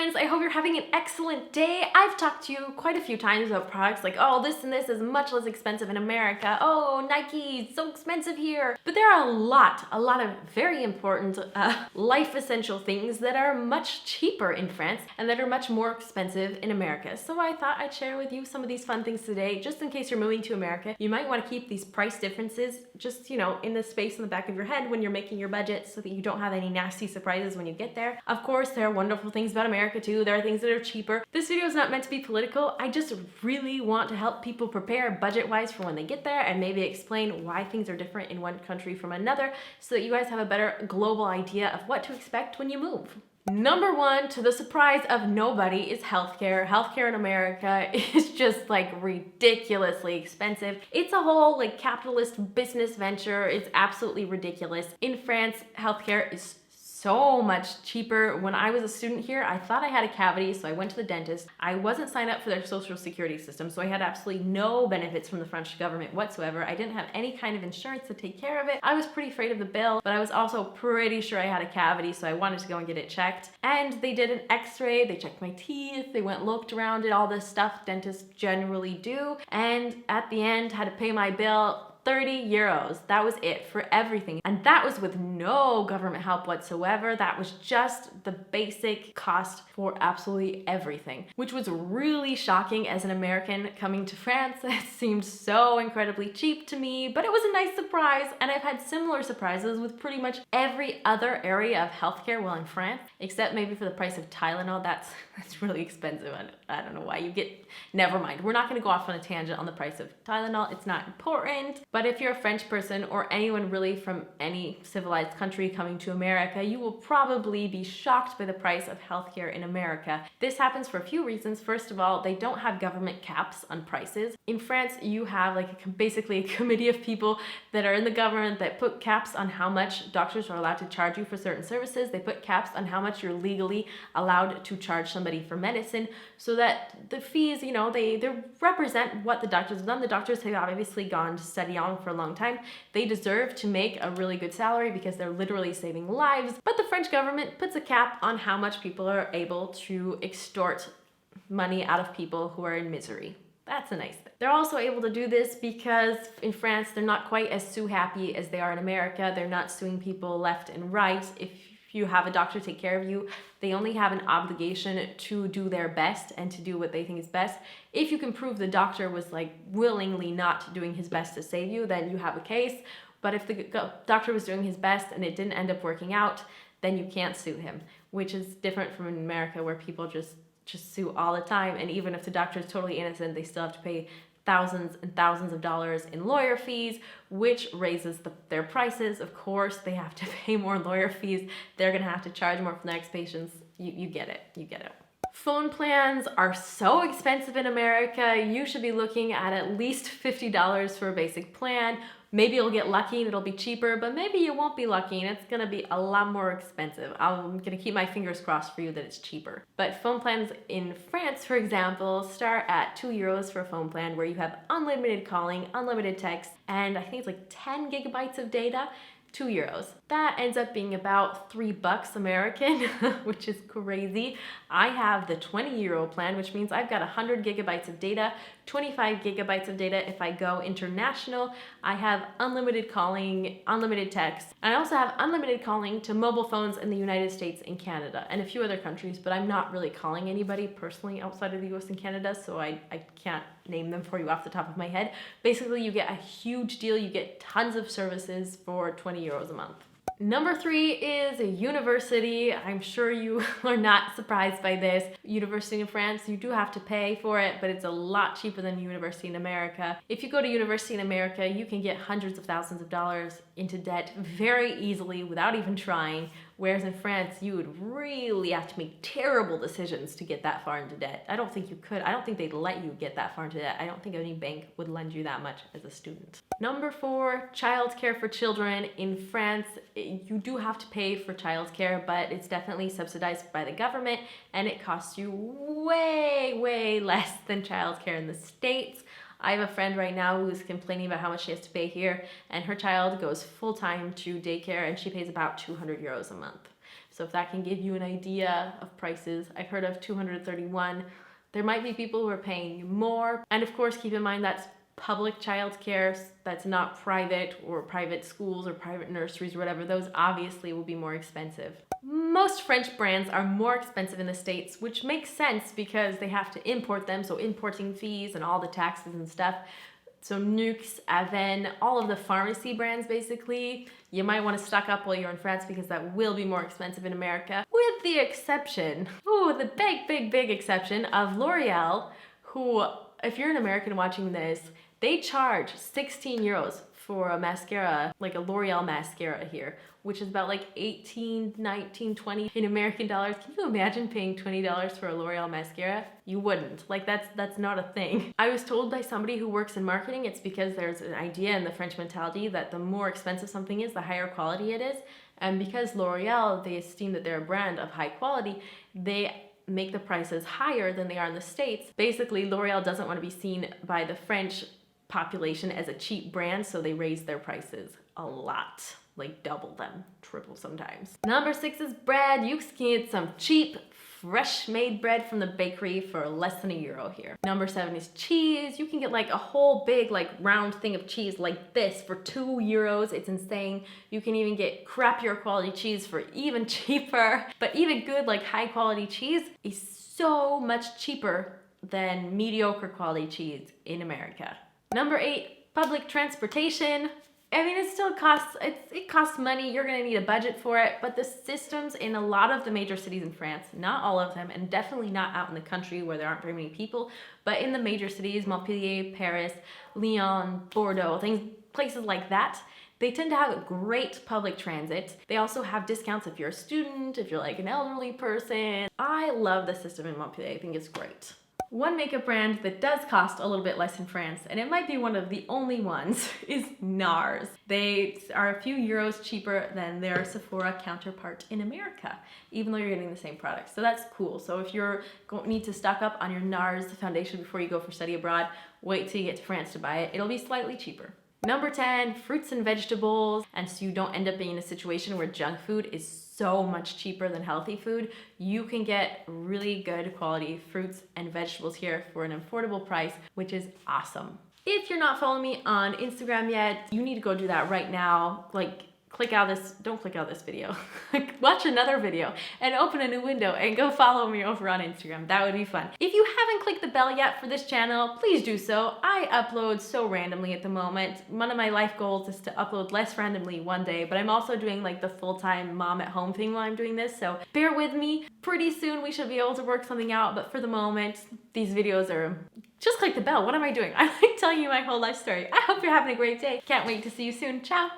friends, I hope you're having an excellent day. I've talked to you quite a few times about products like, oh, this and this is much less expensive in America. Oh, Nike, so expensive here. But there are a lot of very important life essential things that are much cheaper in France and that are much more expensive in America. So I thought I'd share with you some of these fun things today, just in case you're moving to America. You might want to keep these price differences just, in the space in the back of your head when you're making your budget so that you don't have any nasty surprises when you get there. Of course, there are wonderful things about America too. There are things that are cheaper. This video is not meant to be political. I just really want to help people prepare budget-wise for when they get there and maybe explain why things are different in one country from another so that you guys have a better global idea of what to expect when you move. Number one, to the surprise of nobody, is healthcare. Healthcare in America is just like ridiculously expensive. It's a whole like capitalist business venture. It's absolutely ridiculous. In France, healthcare is so much cheaper. When I was a student here, I thought I had a cavity, so I went to the dentist. I wasn't signed up for their social security system, so I had absolutely no benefits from the French government whatsoever. I didn't have any kind of insurance to take care of it. I was pretty afraid of the bill, but I was also pretty sure I had a cavity, so I wanted to go and get it checked. And they did an x-ray, they checked my teeth, they went and looked around at all this stuff dentists generally do, and at the end had to pay my bill 30 euros. That was it for everything. And that was with no government help whatsoever. That was just the basic cost for absolutely everything, which was really shocking as an American coming to France. It seemed so incredibly cheap to me, but it was a nice surprise. And I've had similar surprises with pretty much every other area of healthcare while in France, except maybe for the price of Tylenol. That's really expensive. I don't know why never mind. We're not gonna go off on a tangent on the price of Tylenol. It's not important. But if you're a French person or anyone really from any civilized country coming to America, you will probably be shocked by the price of healthcare in America. This happens for a few reasons. First of all, they don't have government caps on prices. In France, you have basically a committee of people that are in the government that put caps on how much doctors are allowed to charge you for certain services. They put caps on how much you're legally allowed to charge somebody for medicine, so that the fees, they represent what the doctors have done. The doctors have obviously gone to study on for a long time. They deserve to make a really good salary because they're literally saving lives. But the French government puts a cap on how much people are able to extort money out of people who are in misery. That's a nice thing. They're also able to do this because in France, they're not quite as sue happy as they are in America. They're not suing people left and right. If you have a doctor take care of you, they only have an obligation to do their best and to do what they think is best. If you can prove the doctor was willingly not doing his best to save you, then you have a case. But if the doctor was doing his best and it didn't end up working out, then you can't sue him, which is different from in America where people just sue all the time. And even if the doctor is totally innocent, they still have to pay thousands and thousands of dollars in lawyer fees, which raises their prices. Of course, they have to pay more lawyer fees. They're gonna have to charge more for the next patients. You get it. Phone plans are so expensive in America. You should be looking at least $50 for a basic plan. Maybe you'll get lucky and it'll be cheaper, but maybe you won't be lucky and it's gonna be a lot more expensive. I'm gonna keep my fingers crossed for you that it's cheaper. But phone plans in France, for example, start at 2 euros for a phone plan where you have unlimited calling, unlimited text, and I think it's 10 gigabytes of data. 2 euros. That ends up being about $3 American, which is crazy. I have the 20-euro plan, which means I've got 100 gigabytes of data, 25 gigabytes of data if I go international. I have unlimited calling, unlimited text, and I also have unlimited calling to mobile phones in the United States and Canada and a few other countries, but I'm not really calling anybody personally outside of the US and Canada, so I can't name them for you off the top of my head. Basically, you get a huge deal. You get tons of services for 20 euros a month. Number 3 is a university. I'm sure you are not surprised by this. University in France, you do have to pay for it, but it's a lot cheaper than university in America. If you go to university in America, you can get hundreds of thousands of dollars into debt very easily without even trying. Whereas in France, you would really have to make terrible decisions to get that far into debt. I don't think you could. I don't think they'd let you get that far into debt. I don't think any bank would lend you that much as a student. Number 4, childcare for children. In France, you do have to pay for childcare, but it's definitely subsidized by the government and it costs you way, way less than childcare in the States. I have a friend right now who's complaining about how much she has to pay here, and her child goes full-time to daycare and she pays about 200 euros a month. So if that can give you an idea of prices, I've heard of 231. There might be people who are paying more. And of course, keep in mind that's public childcare, that's not private or private schools or private nurseries or whatever. Those obviously will be more expensive. Most French brands are more expensive in the States, which makes sense because they have to import them, so importing fees and all the taxes and stuff. So Nux, Aven, all of the pharmacy brands basically, you might want to stock up while you're in France because that will be more expensive in America. With the exception, the big exception of L'Oreal, who, if you're an American watching this, they charge 16 euros for a mascara, like a L'Oreal mascara here, which is about like 18, 19, 20 in American dollars. Can you imagine paying $20 for a L'Oreal mascara? You wouldn't. Like that's not a thing. I was told by somebody who works in marketing, it's because there's an idea in the French mentality that the more expensive something is, the higher quality it is. And because L'Oreal, they esteem that they're a brand of high quality, they make the prices higher than they are in the States. Basically, L'Oreal doesn't want to be seen by the French population as a cheap brand, so they raise their prices a lot, like double them, triple sometimes. Number 6 is bread. You can get some cheap, fresh made bread from the bakery for less than €1 here. Number 7 is cheese. You can get like a whole big like round thing of cheese like this for €2. It's insane. You can even get crappier quality cheese for even cheaper, but even good like high quality cheese is so much cheaper than mediocre quality cheese in America. Number 8, public transportation. I mean, it costs money. You're gonna need a budget for it, but the systems in a lot of the major cities in France, not all of them, and definitely not out in the country where there aren't very many people, but in the major cities, Montpellier, Paris, Lyon, Bordeaux, places like that, they tend to have great public transit. They also have discounts if you're a student, if you're like an elderly person. I love the system in Montpellier. I think it's great. One makeup brand that does cost a little bit less in France, and it might be one of the only ones, is NARS. They are a few euros cheaper than their Sephora counterpart in America, even though you're getting the same product. So that's cool. So if you're need to stock up on your NARS foundation before you go for study abroad, wait till you get to France to buy it. It'll be slightly cheaper. Number 10, fruits and vegetables. And so you don't end up being in a situation where junk food is so much cheaper than healthy food. You can get really good quality fruits and vegetables here for an affordable price, which is awesome. If you're not following me on Instagram yet, you need to go do that right now. Like, don't click out this video. Watch another video and open a new window and go follow me over on Instagram. That would be fun. If you haven't clicked the bell yet for this channel, please do so. I upload so randomly at the moment. One of my life goals is to upload less randomly one day, but I'm also doing like the full-time mom at home thing while I'm doing this, so bear with me. Pretty soon we should be able to work something out, but for the moment, these videos are... Just click the bell. What am I doing? I like telling you my whole life story. I hope you're having a great day. Can't wait to see you soon. Ciao.